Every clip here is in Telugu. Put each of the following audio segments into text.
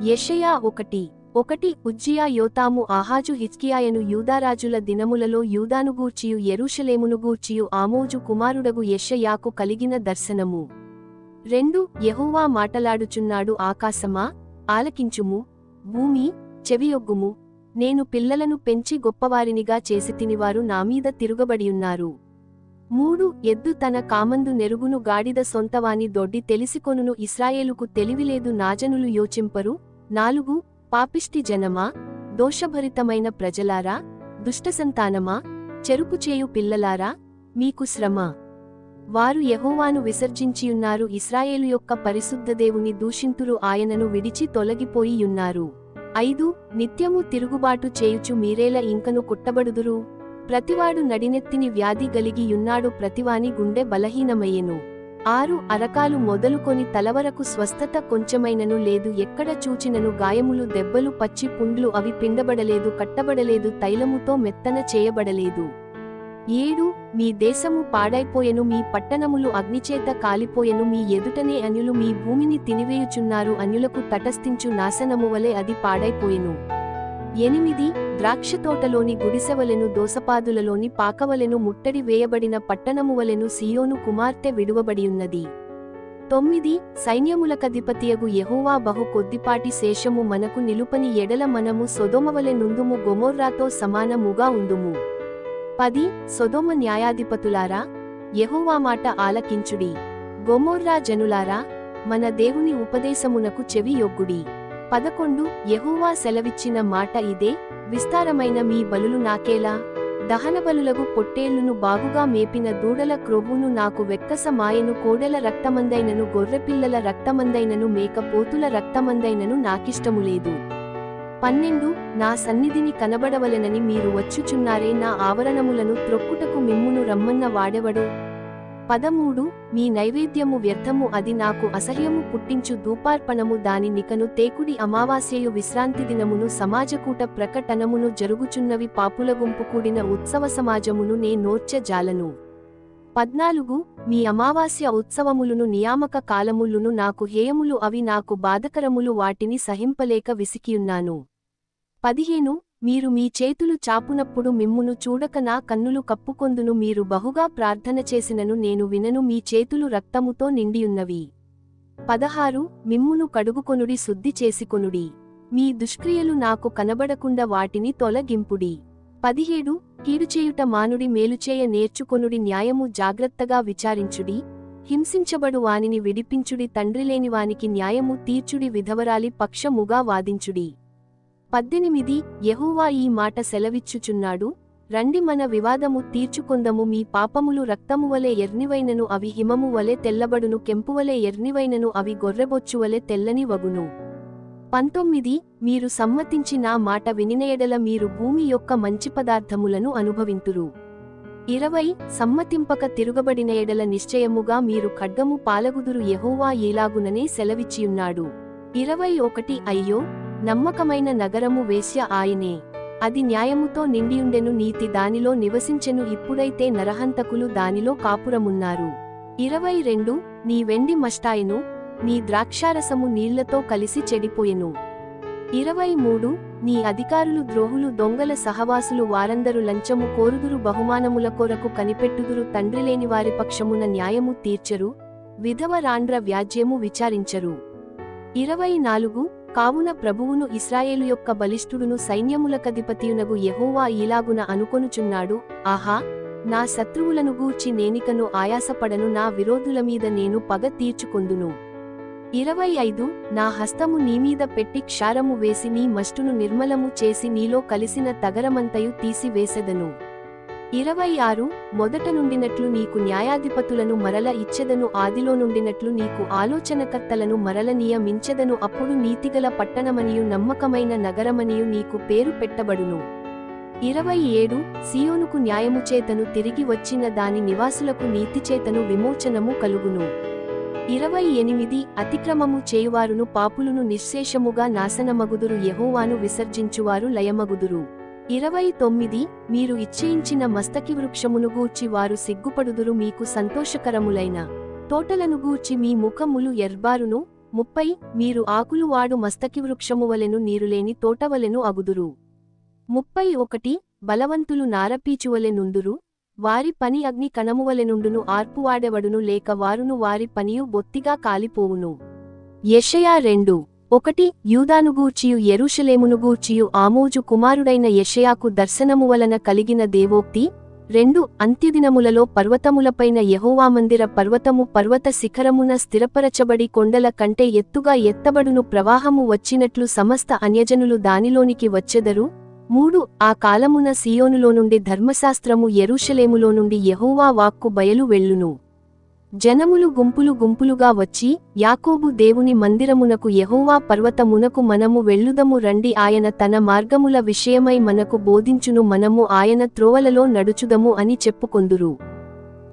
యెషయా 1:1 ఉజ్జియా యోతాము ఆహాజు హిజ్కియాయను యూదారాజుల దినములలో యూదానుగూర్చియు యెరూషలేమునుగూర్చియు ఆమోజు కుమారుడగు యెషయాకు కలిగిన దర్శనము. 2 యెహోవా మాటలాడుచున్నాడు. ఆకాశమా, ఆలకించుము, భూమి, చెవియొగ్గుము. నేను పిల్లలను పెంచి గొప్పవారినిగా చేసితినివారు నామీద తిరుగబడియున్నారు. 3 ఎద్దు తన కామందు నెరుగును, గాడిద సొంతవాని దొడ్డి తెలిసికొనును. ఇశ్రాయేలుకు తెలివిలేదు, నాజనులు యోచింపరు. 4 పాపిష్టి జనమా, దోషభరితమైన ప్రజలారా, దుష్టసంతానమా, చెరుపుచేయు పిల్లలారా, మీకు శ్రమ. వారు యెహోవాను విసర్జించియున్నారు, ఇశ్రాయేలు యొక్క పరిశుద్ధదేవుని దూషింతురు, ఆయనను విడిచి తొలగిపోయియున్నారు. 5 నిత్యము తిరుగుబాటు చేయుచు మీరేల ఇంకను కుట్టబడుదురు. ప్రతివాడు నడినెత్తిని వ్యాధి గలిగియున్నాడు, ప్రతివాని గుండె బలహీనమయ్యెను. 6 అరకాలు మొదలుకొని తలవరకు స్వస్థత కొంచెమైనను లేదు, ఎక్కడ చూచినను గాయములు, దెబ్బలు, పచ్చి పుండ్లు, అవి పిండబడలేదు, కట్టబడలేదు, తైలముతో మెత్తన చేయబడలేదు. 7 మీ దేశము పాడైపోయెను, మీ పట్టణములు అగ్నిచేత కాలిపోయెను, మీ ఎదుటనే అన్యులు మీ భూమిని తినివేయుచున్నారు, అన్యులకు తటస్థించు నాశనము వలె అది పాడైపోయెను. 8 ద్రాక్షతోటలోని గుడిసెవలెను, దోసపాదులలోని పాకవలెను, ముట్టడి వేయబడిన పట్టణమువలెను సియోను కుమార్తె విడువబడియున్నది. 9 సైన్యములకధిపతియగు యెహోవా బహు కొద్దిపాటి శేషము మనకు నిలుపని ఎడల మనము సొదొమవలె నుందుము, గొమొర్రాతో సమానముగా ఉందుము. 10 సొదొమ న్యాయాధిపతులారా, యెహోవా మాట ఆలకించుడి. గొమొర్రా జనులారా, మన దేవుని ఉపదేశమునకు చెవి యొగ్గుడి. 11 యెహోవా సెలవిచ్చిన మాట ఇదే, విస్తారమైన మీ బలులు నాకేలా? దహనబలులగు పొట్టేళ్లును, బాగుగా మేపిన దూడల క్రొవ్వును నాకు వెక్కస మాయెను. కోడెల రక్తమందైనను, గొర్రెపిల్లల రక్తమందైనను, మేకపోతుల రక్తమందైనను నాకిష్టములేదు. 12 నా సన్నిధిని కనబడవలెనని మీరు వచ్చుచున్నారే, నా ఆవరణములను త్రొక్కుటకు మిమ్మును రమ్మన్న వాడెవడు? 13 మీ నైవేద్యము వ్యర్థము, అది నాకు అసహ్యము పుట్టించు ధూపార్పణము, దాని నికను తేకుడి. అమావాస్యయు విశ్రాంతి దినమును, సమాజకూట ప్రకటనమును జరుగుచున్నవి, పాపుల గుంపు కూడిన ఉత్సవ సమాజమును నే నోర్చ జాలను. 14 మీ అమావాస్య ఉత్సవములును, నియామక కాలములును నాకు హేయములు, అవి నాకు బాధకరములు, వాటిని సహింపలేక విసికియున్నాను. 15 మీరు మీ చేతులు చాపునప్పుడు మిమ్మును చూడక నా కన్నులు కప్పుకొందును, మీరు బహుగా ప్రార్థన చేసినను నేను వినను, మీ చేతులు రక్తముతో నిండియున్నవి. 16 మిమ్మును కడుగుకొనుడి, శుద్ధి చేసికొనుడి, మీ దుష్క్రియలు నాకు కనబడకుండా వాటిని తొలగింపుడి. 17 కీడుచేయుట మానుడి, మేలుచేయ నేర్చుకొనుడి, న్యాయము జాగ్రత్తగా విచారించుడి, హింసించబడు వానిని విడిపించుడి, తండ్రిలేని వానికి న్యాయము తీర్చుడి, విధవరాలి పక్షముగా వాదించుడి. 18 యెహోవా ఈ మాట సెలవిచ్చుచున్నాడు, రండి మన వివాదము తీర్చుకొందము, మీ పాపములు రక్తమువలె ఎర్నివైనను, అవి హిమము వలె తెల్లబడును, కెంపువలె ఎర్నివైనను, అవి గొర్రెబొచ్చువలె తెల్లని వగును. 19 మీరు సమ్మతించి నా మాట వినిన ఎడల మీరు భూమి యొక్క మంచి పదార్థములను అనుభవింతురు. 20 సమ్మతింపక తిరుగబడిన ఎడల నిశ్చయముగా మీరు ఖడ్గము పాలగుదురు, యెహోవా ఈలాగుననే సెలవిచ్చియున్నాడు. 21 అయ్యో, నమ్మకమైన నగరము వేశ్య ఆయనే, అది న్యాయముతో నిండియుండెను, నీతి దానిలో నివసించెను, ఇప్పుడైతే నరహంతకులు దానిలో కాపురమున్నారు. 22 నీ వెండి మష్టాయెను, నీ ద్రాక్షారసము నీళ్లతో కలిసి చెడిపోయెను. 23 నీ అధికారులు ద్రోహులు, దొంగల సహవాసులు, వారందరు లంచము కోరుదురు, బహుమానముల కొరకు కనిపెట్టుదురు, తండ్రిలేని వారి పక్షమున న్యాయము తీర్చరు, విధవ రాండ్ర వ్యాజ్యము విచారించరు. 24 కావున ప్రభువును, ఇశ్రాయేలు యొక్క బలిష్ఠుడును, సైన్యములకధిపతియునగు యెహోవా ఈలాగున అనుకొనుచున్నాడు, ఆహా, నా శత్రువులను గూర్చి నేనికను ఆయాసపడను, నా విరోధుల మీద నేను పగ తీర్చుకొందును. 25 నా హస్తము నీమీద పెట్టి క్షారము వేసి నీ మష్టును నిర్మలము చేసి నీలో కలిసిన తగరమంతయు తీసి వేసెదను. 26 మొదట నుండినట్లు నీకు న్యాయాధిపతులను మరల ఇచ్చెదను, ఆదిలో నుండినట్లు నీకు ఆలోచనకర్తలను మరల నియమించెదను, అప్పుడు నీతిగల పట్టణమనియు నమ్మకమైన నగరమనియు నీకు పేరు పెట్టబడును. 27 సియోనుకు న్యాయముచేతను తిరిగి వచ్చిన దాని నివాసులకు నీతిచేతను విమోచనము కలుగును. 28 అతిక్రమము చేయువారును పాపులును నిశ్శేషముగా నాశనమగుదురు, యెహోవాను విసర్జించువారు లయమగుదురు. 29 మీరు ఇచ్చేయించిన మస్తకి వృక్షమును గూర్చి వారు సిగ్గుపడుదురు, మీకు సంతోషకరములైన తోటలను గూర్చి మీ ముఖములు ఎర్బారును, 30 మీరు ఆకులు వాడు మస్తకివృక్షమువలెను నీరులేని తోటవలెను అగుదురు. 31 బలవంతులు నారపీచువలె నుందురు, వారి పని అగ్ని కణమువలెనుండును ఆర్పువాడెవడును లేక వారును వారి పనియు బొత్తిగా కాలిపోవును. యెషయా 2:1 యూదానుగూర్చియు యెరూషలేమునుగూర్చియు ఆమోజు కుమారుడైన యెషయాకు దర్శనము వలన కలిగిన దేవోక్తి. 2 అంత్యదినములలో పర్వతములపైన యెహోవా మందిర పర్వతము పర్వత శిఖరమున స్థిరపరచబడి కొండల కంటే ఎత్తుగా ఎత్తబడును, ప్రవాహము వచ్చినట్లు సమస్త అన్యజనులు దానిలోనికి వచ్చెదరు. 3 ఆ కాలమున సీయోనులో నుండి ధర్మశాస్త్రము యెరూషలేములో నుండి యెహోవా వాక్కు బయలు వెళ్ళును. జనములు గుంపులు గుంపులుగా వచ్చి, యాకోబు దేవుని మందిరమునకు యెహోవా పర్వతమునకు మనము వెళ్ళుదము రండి, ఆయన తన మార్గముల విషయమై మనకు బోధించును, మనము ఆయన త్రోవలలో నడుచుదము అని చెప్పుకొందురు.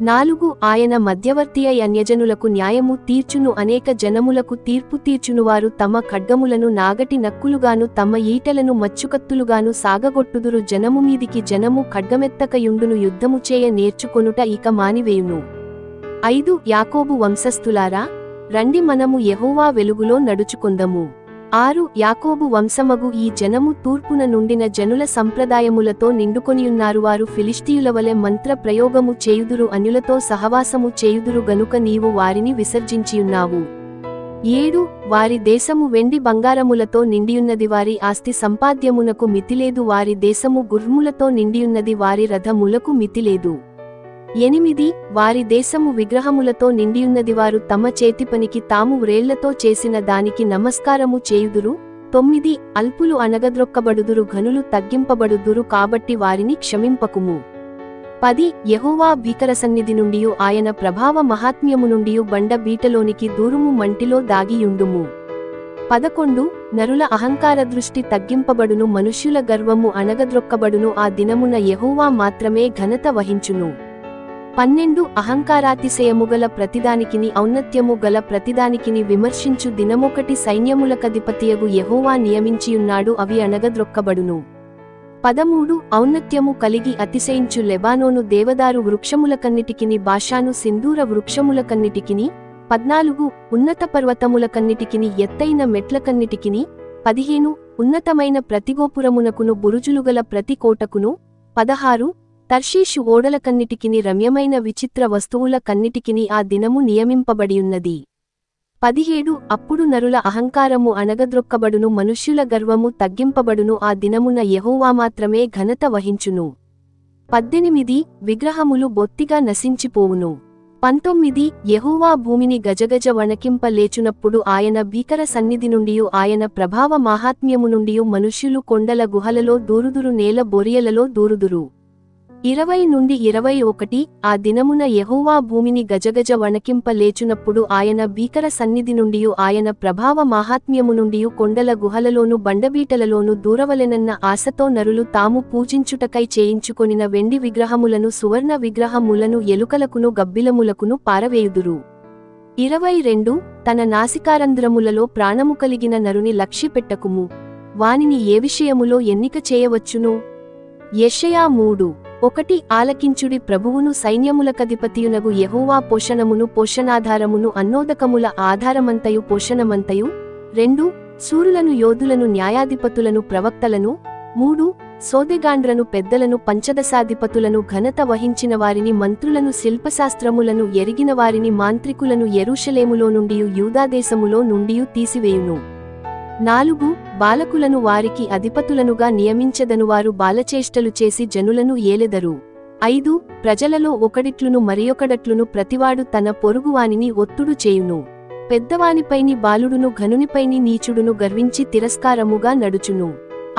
4 ఆయన మధ్యవర్తియై అన్యజనులకు న్యాయము తీర్చును, అనేక జనములకు తీర్పు తీర్చునువారు తమ ఖడ్గములను నాగటి నక్కులుగాను తమ ఈటెలను మచ్చుకత్తులుగాను సాగగొట్టుదురు. జనము మీదికి జనము ఖడ్గమెత్తకయుండును, యుద్ధము చేయ నేర్చుకొనుట ఇక మానివేయును. 5 యాకోబు వంశస్థులారా, రండి మనము యెహోవా వెలుగులో నడుచుకొందము. 6 యాకోబు వంశమగు ఈ జనము తూర్పున నుండిన జనుల సంప్రదాయములతో నిండుకొనియున్నారు, వారు ఫిలిష్తీయులవలె మంత్ర ప్రయోగము చేయుదురు, అన్యులతో సహవాసము చేయుదురు గనుక నీవు వారిని విసర్జించియున్నావు. 7 వారి దేశము వెండి బంగారములతో నిండియున్నది, వారి ఆస్తి సంపాద్యమునకు మితిలేదు, వారి దేశము గుర్రములతో నిండియున్నది, వారి రథములకు మితిలేదు. 8 వారి దేశము విగ్రహములతో నిండియున్నది, వారు తమ చేతిపనికి తాము వ్రేళ్లతో చేసిన దానికి నమస్కారము చేయుదురు. 9 అల్పులు అణగద్రొక్కబడుదురు, ఘనులు తగ్గింపబడుదురు, కాబట్టి వారిని క్షమింపకుము. 10 యెహోవా భీకరసన్నిధి నుండియు ఆయన ప్రభావ మహాత్మ్యము నుండియు బండ బీటలోనికి దూరుము, మంటిలో దాగియుండుము. 11 నరుల అహంకార దృష్టి తగ్గింపబడును, మనుష్యుల గర్వము అణగద్రొక్కబడును, ఆ దినమున యెహోవా మాత్రమే ఘనత వహించును. 12 అహంకారాతిశయముగల ప్రతిదానికిని ఔన్నత్యము గల ప్రతిదానికిని విమర్శించు దినమొకటి సైన్యములకధిపతియగు యెహోవా నియమించియున్నాడు, అవి అణగద్రొక్కబడును. 13 ఔన్నత్యము కలిగి అతిశయించు లెబానోను దేవదారు వృక్షములకన్నిటికిని బాషాను సింధూర వృక్షములకన్నిటికిని. 14 ఉన్నత పర్వతములకన్నిటికిని ఎత్తైన మెట్లకన్నిటికిని. 15 ఉన్నతమైన ప్రతిగోపురమునకును బురుజులుగల ప్రతి కోటకును. 16 తర్షీషు ఓడలకన్నిటికిని రమ్యమైన విచిత్ర వస్తువుల కన్నిటికిని ఆ దినము నియమింపబడియున్నది. 17 అప్పుడు నరుల అహంకారము అణగద్రొక్కబడును, మనుష్యుల గర్వము తగ్గింపబడును, ఆ దినమున యెహోవా మాత్రమే ఘనత వహించును. 18 విగ్రహములు బొత్తిగా నశించిపోవును. 19 యెహోవా భూమిని గజగజ వణకింప లేచునప్పుడు ఆయన భీకర సన్నిధి నుండియు ఆయన ప్రభావ మాహాత్మ్యము నుండియు మనుష్యులు కొండల గుహలలో దూరుదురు, నేల బొరియలలో దూరుదురు. 20-21 ఆ దినమున యెహోవా భూమిని గజగజ వణకింప లేచునప్పుడు ఆయన భీకర సన్నిధి నుండియు ఆయన ప్రభావ మాహాత్మ్యము నుండియు కొండల గుహలలోను బండబీటలలోను దూరవలెనన్న ఆశతో నరులు తాము పూజించుటకై చేయించుకొనిన వెండి విగ్రహములను సువర్ణ విగ్రహములను ఎలుకలకును గబ్బిలములకును పారవేయుదురు. 22 తన నాసికారంధ్రములలో ప్రాణము కలిగిన నరుని లక్ష్యపెట్టకుము, వానిని ఏ విషయములో ఎన్నిక చేయవచ్చును. యెషయా 3:1 ఆలకించుడి, ప్రభువును సైన్యములకధిపతియునగు యెహోవా పోషణమును పోషణాధారమును అన్నోదకముల ఆధారమంతయు పోషణమంతయు. 2 శూరులను యోధులను న్యాయాధిపతులను ప్రవక్తలను. 3 సోదెగాండ్రను పెద్దలను పంచదశాధిపతులను ఘనత వహించిన వారిని మంత్రులను శిల్పశాస్త్రములను ఎరిగిన వారిని మాంత్రికులను యెరూషలేములో నుండియు యూదాదేశములో నుండియు తీసివేయును. 4 బాలకులను వారికి అధిపతులనుగా నియమించెదను, వారు బాలచేష్టలు చేసి జనులను ఏలెదరు. 5 ప్రజలలో ఒకడిట్లును మరియొకడట్లును ప్రతివాడు తన పొరుగువానిని ఒత్తుడు చేయును. పెద్దవానిపైని బాలుడును ఘనునిపైని నీచుడును గర్వించి తిరస్కారముగా నడుచును.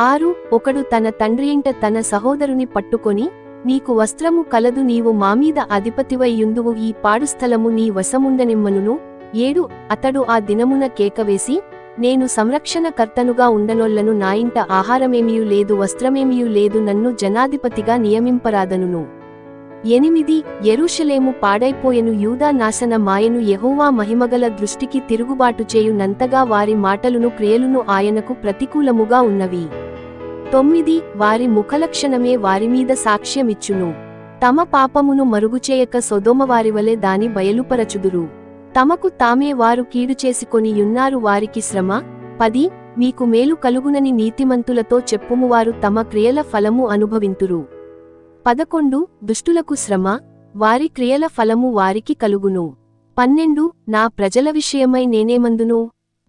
6 ఒకడు తన తండ్రియింట తన సహోదరుని పట్టుకొని, నీకు వస్త్రము కలదు, నీవు మామీద అధిపతివై యుందువు, ఈ పాడుస్థలము నీ వశముండనిమ్మనును. 7 అతడు ఆ దినమున కేకవేసి, నేను సంరక్షణ కర్తనుగా ఉండనొల్లను, నా ఇంట ఆహారమేమియూ లేదు, వస్త్రమేమియూ లేదు, నన్ను జనాధిపతిగా నియమింపరాదనును. 8 యెరూషలేము పాడైపోయెను, యూదా నాశన మాయెను, యెహోవా మహిమగల దృష్టికి తిరుగుబాటు చేయునంతగా వారి మాటలును క్రియలును ఆయనకు ప్రతికూలముగా ఉన్నవి. 9 వారి ముఖలక్షణమే వారిమీద సాక్ష్యమిచ్చును, తమ పాపమును మరుగుచేయక సొదొమ వారివలె దాని బయలుపరచుదురు. తమకు తామే వారు కీడు చేసుకొని యున్నారు వారికి శ్రమ. 10 మీకు మేలు కలుగునని నీతిమంతులతో చెప్పుమువారు తమ క్రియల ఫలము అనుభవింతురు. 11 దుష్టులకు శ్రమ, వారి క్రియల ఫలము వారికి కలుగును. 12 నా ప్రజల విషయమై నేనేమందును.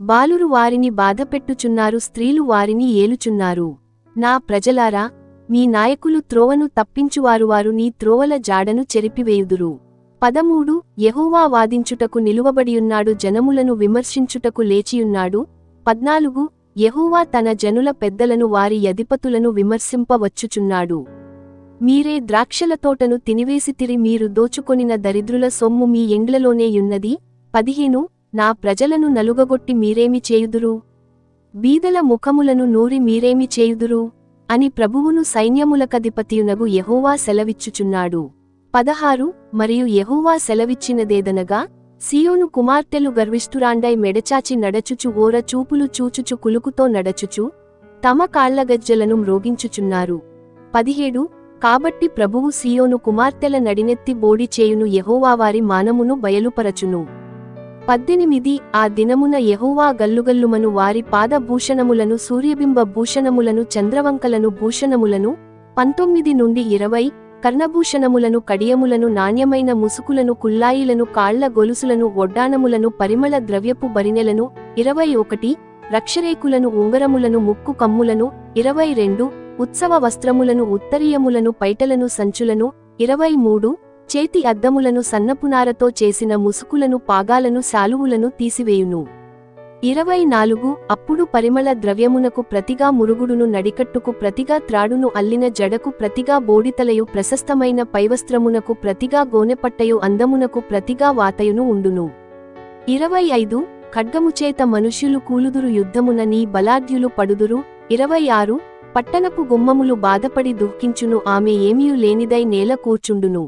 బాలురు వారిని బాధపెట్టుచున్నారు, స్త్రీలు వారిని ఏలుచున్నారు. నా ప్రజలారా, మీ నాయకులు త్రోవను తప్పించువారు, వారు నీ త్రోవల జాడను చెరిపివేయుదురు. 13 యెహోవా వాదించుటకు నిలువబడియున్నాడు, జనములను విమర్శించుటకు లేచియున్నాడు. 14 యెహోవా తన జనుల పెద్దలను వారి అధిపతులను విమర్శింపవచ్చుచున్నాడు. మీరే ద్రాక్షల తోటను తినివేసితిరి, మీరు దోచుకొనిన దరిద్రుల సొమ్ము మీ ఎండ్లలోనే యున్నది. 15 నా ప్రజలను నలుగగొట్టి మీరేమి చేయుదురు. బీదల ముఖములను నూరి మీరేమి చేయుదురు అని ప్రభువును సైన్యములకధిపతియునగు యెహోవా సెలవిచ్చుచున్నాడు. 16 మరియు యెహోవా సెలవిచ్చినదేదనగా, సీయోను కుమార్తెలు గర్విష్ఠురాండై మెడచాచి నడచుచు, ఓర చూపులు చూచుచు, కులుకుతో నడచుచు, తమ కాళ్లగజ్జలను మ్రోగించుచున్నారు. 17 కాబట్టి ప్రభువు సీయోను కుమార్తెల నడినెత్తి బోడి చేయును, యెహోవా వారి మానమును బయలుపరచును. 18 ఆ దినమున యెహోవా గల్లుగల్లుమను వారి పాదభూషణములను, సూర్యబింబ భూషణములను, చంద్రవంకలను భూషణములను. 19 నుండి 20 కర్ణభూషణములను, కడియములను, నాణ్యమైన ముసుకులను, కుల్లాయిలను, కాళ్ల గొలుసులను, ఒడ్డానములను, పరిమళ ద్రవ్యపు బరినెలను. 21 రక్షరేకులను, ఉంగరములను, ముక్కు కమ్ములను. 22 ఉత్సవ వస్త్రములను, ఉత్తరీయములను, పైటలను, సంచులను. 23 చేతి అద్దములను, సన్నపునారతో చేసిన ముసుకులను, పాగాలను, శాలువులను తీసివేయును. 24 అప్పుడు పరిమళ ద్రవ్యమునకు ప్రతిగా మురుగుడును, నడికట్టుకు ప్రతిగా త్రాడును, అల్లిన జడకు ప్రతిగా బోడితలయు, ప్రశస్తమైన పైవస్త్రమునకు ప్రతిగా గోనెపట్టయు, అందమునకు ప్రతిగా వాతయును ఉండును. 25 ఖడ్గముచేత మనుష్యులు కూలుదురు, యుద్ధమున నీ బలాఢ్యులు పడుదురు. 26 పట్టణపు గుమ్మములు బాధపడి దుఃఖించును, ఆమె ఏమియు లేనిదై నేల కూర్చుండును.